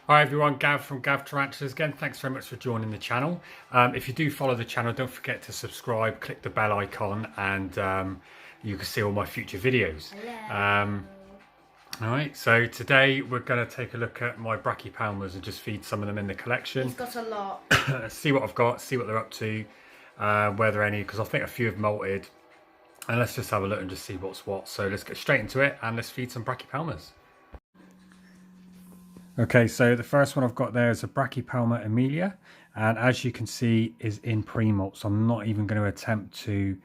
Hi everyone, Gav from Gav Tarantulas again. Thanks very much for joining the channel. If you do follow the channel, don't forget to subscribe, click the bell icon, and you can see all my future videos. Alright, so today we're going to take a look at my brachypelmas and just feed some of them in the collection. He's got a lot. See what I've got, see what they're up to, where they're any, because I think a few have molted. And let's just have a look and just see what's what. So let's get straight into it and let's feed some brachypelmas. Okay, so the first one I've got there is a Brachypelma Amelia, and as you can see is in pre-molt, so I'm not even going to attempt to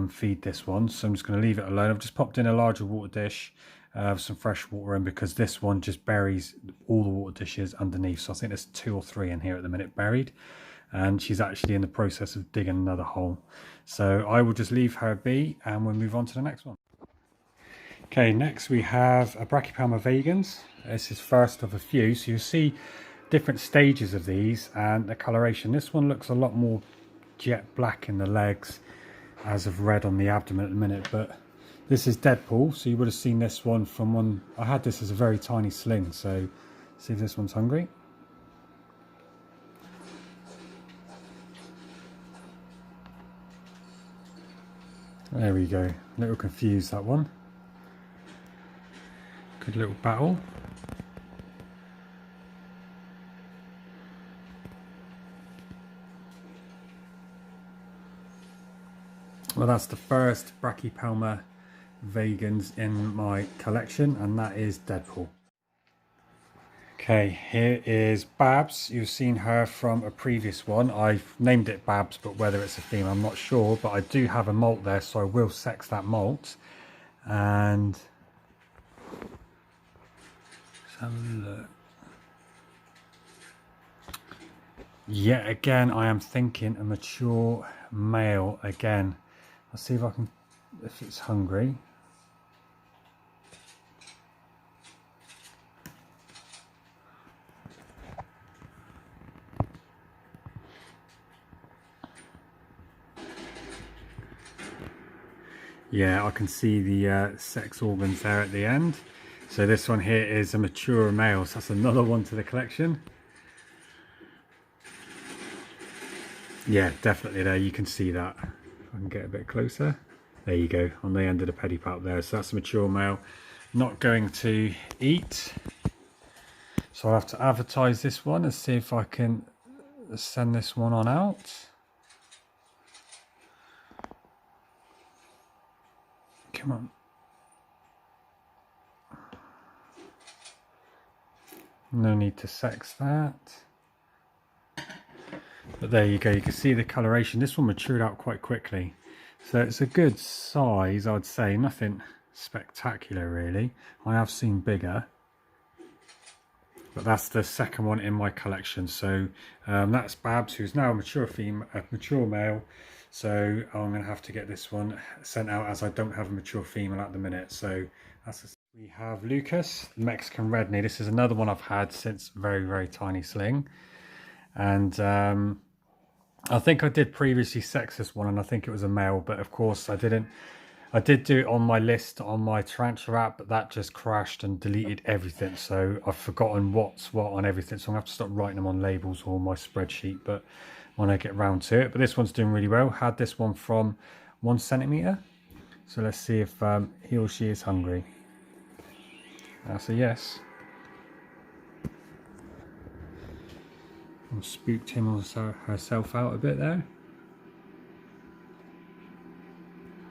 feed this one, so I'm just going to leave it alone. I've just popped in a larger water dish with some fresh water in, because this one just buries all the water dishes underneath, so I think there's 2 or 3 in here at the minute buried, and she's actually in the process of digging another hole. So I will just leave her be and we'll move on to the next one. Okay, next we have a Brachypelma vagans. This is first of a few, so you'll see different stages of these and the coloration. This one looks a lot more jet black in the legs, as of red on the abdomen at the minute, but this is Deadpool, so you would have seen this one from one. I had this as a very tiny sling, so see if this one's hungry. There we go, a little confused that one. Good little battle. Well, that's the first Brachypelma vagans in my collection, and that is Deadpool. Okay, here is Babs. You've seen her from a previous one. I've named it Babs, but whether it's a female, I'm not sure. But I do have a molt there, so I will sex that molt. And let's have a look. Yet again, I am thinking a mature male again. I'll see if I can, if it's hungry. Yeah, I can see the sex organs there at the end. So this one here is a mature male, so that's another one to the collection. Yeah, definitely there, you can see that. I can get a bit closer. There you go, on the end of the pedipalp there. So that's a mature male, not going to eat. So I'll have to advertise this one and see if I can send this one on out. Come on. No need to sex that. But there you go, you can see the coloration. This one matured out quite quickly, so it's a good size, I'd say. Nothing spectacular really. I have seen bigger, but that's the second one in my collection. So that's Babs, who's now a mature mature male. So I'm going to have to get this one sent out, as I don't have a mature female at the minute. So that's we have Lucas, the Mexican red knee. This is another one I've had since very tiny sling. And I think I did previously sex this one, and I think it was a male, but of course I didn't. I did do it on my list on my tarantula app, but that just crashed and deleted everything, so I've forgotten what's what on everything, so I'm gonna have to stop writing them on labels or my spreadsheet, but when I get round to it. But this one's doing really well. Had this one from 1 centimeter, so let's see if he or she is hungry. That's a yes. Spooked him or herself out a bit there.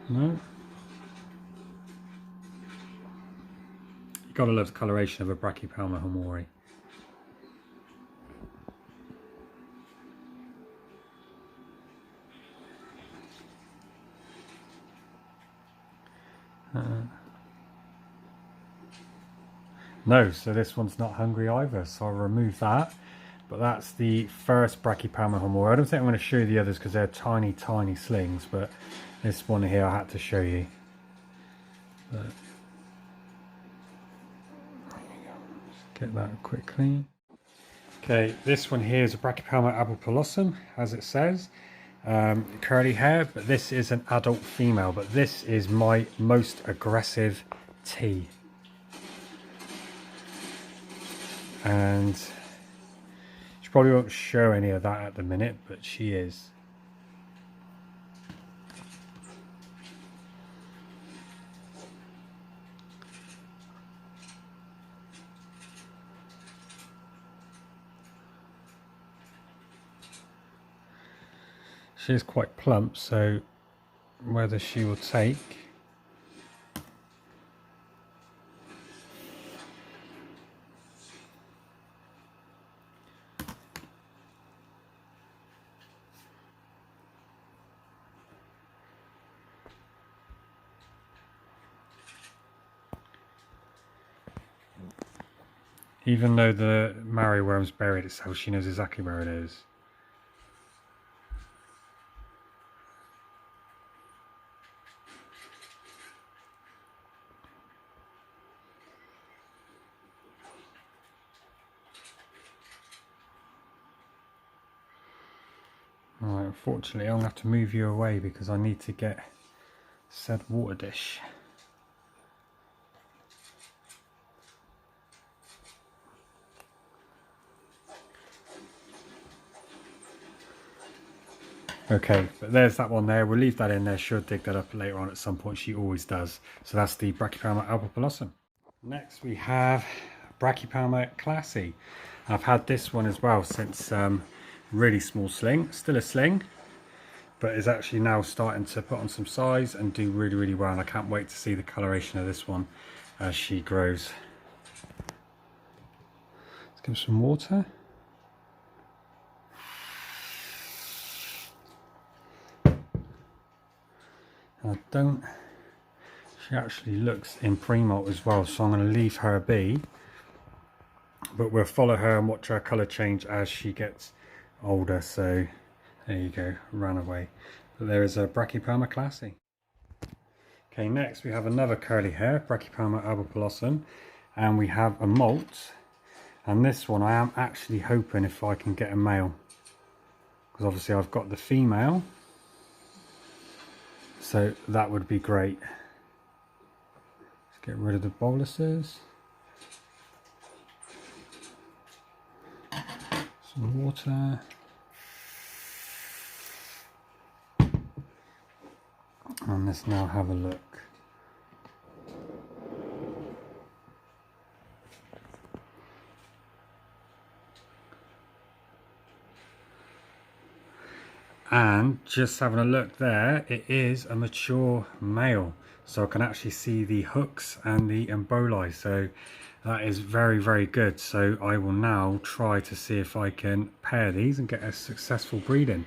No. You gotta love the coloration of a Brachypelma homori. No, so this one's not hungry either, so I'll remove that. But that's the first Brachypelma homori. I don't think I'm going to show you the others because they're tiny slings, but this one here I had to show you. But there you go. Just get that quickly. Okay, this one here is a Brachypelma Callosum, as it says. Curly hair, but this is an adult female, but this is my most aggressive T. And probably won't show any of that at the minute, but she is. She is quite plump, so whether she will take. Even though the Marrow worm's buried itself, she knows exactly where it is. Right, unfortunately I'm going to have to move you away because I need to get said water dish. Okay, but there's that one there. We'll leave that in there. She'll dig that up later on at some point. She always does. So that's the Brachypelma albopilosum. Next we have Brachypelma classy. I've had this one as well since really small sling. Still a sling, but is actually now starting to put on some size and do really, really well. And I can't wait to see the coloration of this one as she grows. Let's give her some water. I don't, she actually looks in pre-molt as well, so I'm going to leave her be, but we'll follow her and watch her colour change as she gets older. So there you go, ran away. But there is a Brachypelma classy. Okay, next we have another curly hair, Brachypelma albopilosum, and we have a molt, and this one I am actually hoping if I can get a male, because obviously I've got the female. So that would be great. Let's get rid of the boluses. Some water. And let's now have a look. And just having a look there, it is a mature male, so I can actually see the hooks and the emboli, so that is very, very good. So I will now try to see if I can pair these and get a successful breeding.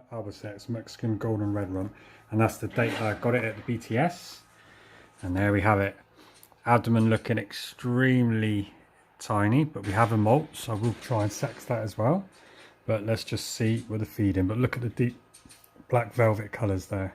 Albiceps Mexican Golden Red Rump, and that's the date that I got it at the BTS, and there we have it. Abdomen looking extremely tiny, but we have a molt, so I will try and sex that as well. But let's just see with the feeding. But look at the deep black velvet colours there.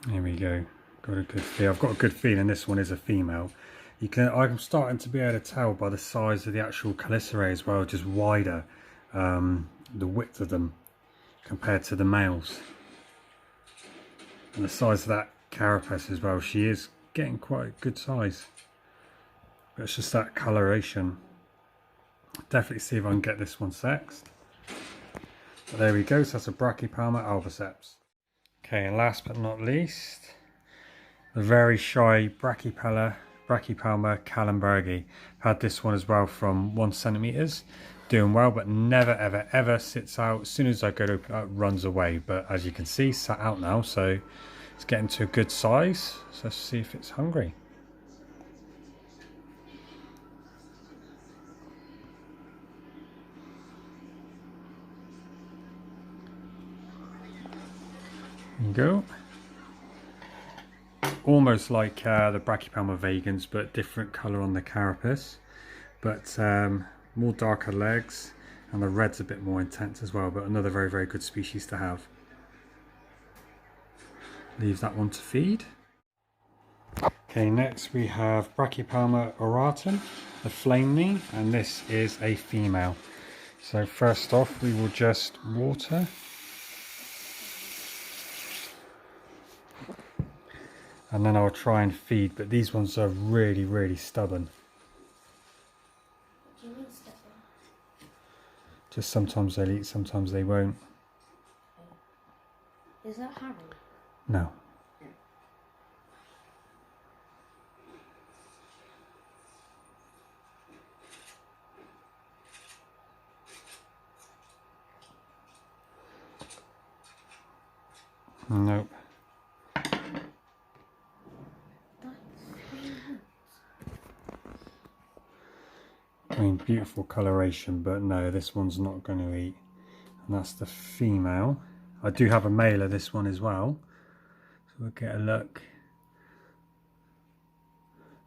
There we go. Got a good feel. I've got a good feeling this one is a female. I'm starting to be able to tell by the size of the actual chelicerae as well, just wider, the width of them compared to the males, and the size of that carapace as well. She is getting quite a good size, but it's just that coloration. Definitely see if I can get this one sexed. But there we go. So that's a Brachypelma albiceps. Okay, and last but not least, the very shy Brachypelma Callenbergi. Had this one as well from 1 centimeters, doing well, but never ever ever sits out. As soon as I go to open it up, runs away. But as you can see, sat out now, so it's getting to a good size. So let's see if it's hungry. There you go. Almost like the Brachypelma vagans, but different colour on the carapace, but more darker legs, And the red's a bit more intense as well, but another very, very good species to have. Leave that one to feed. Okay, next we have Brachypelma auratum, the flame knee, and this is a female. So first off, we will just water. And then I'll try and feed, but these ones are really, really stubborn. What do you mean stubborn? Just sometimes they'll eat, sometimes they won't. Is that Harry? No. Nope. I mean, beautiful coloration, but no, this one's not going to eat. And that's the female. I do have a male of this one as well. So we'll get a look.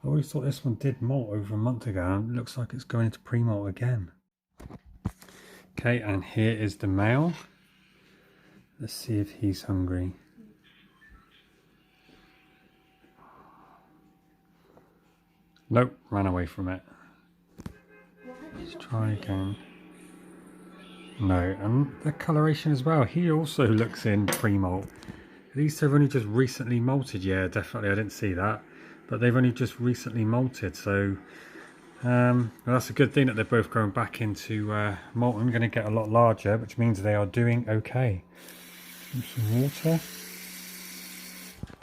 I always thought this one did molt over a month ago, and it looks like it's going into pre-molt again. Okay, and here is the male. Let's see if he's hungry. Nope, ran away from it. Let's try again. No, and the coloration as well. He also looks in pre-molt. These have only just recently molted. Yeah, definitely, I didn't see that. But they've only just recently molted, so well, that's a good thing that they're both going back into molt. I'm going to get a lot larger, which means they are doing okay. Some water.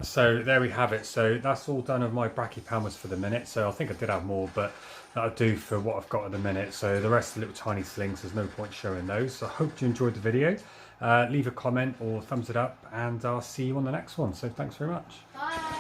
So there we have it. So that's all done of my brachypelmas for the minute. So I think I did have more, but that'll do for what I've got at the minute. So the rest of the little tiny slings, there's no point showing those. So I hope you enjoyed the video. Leave a comment or thumbs it up, and I'll see you on the next one. So thanks very much. Bye.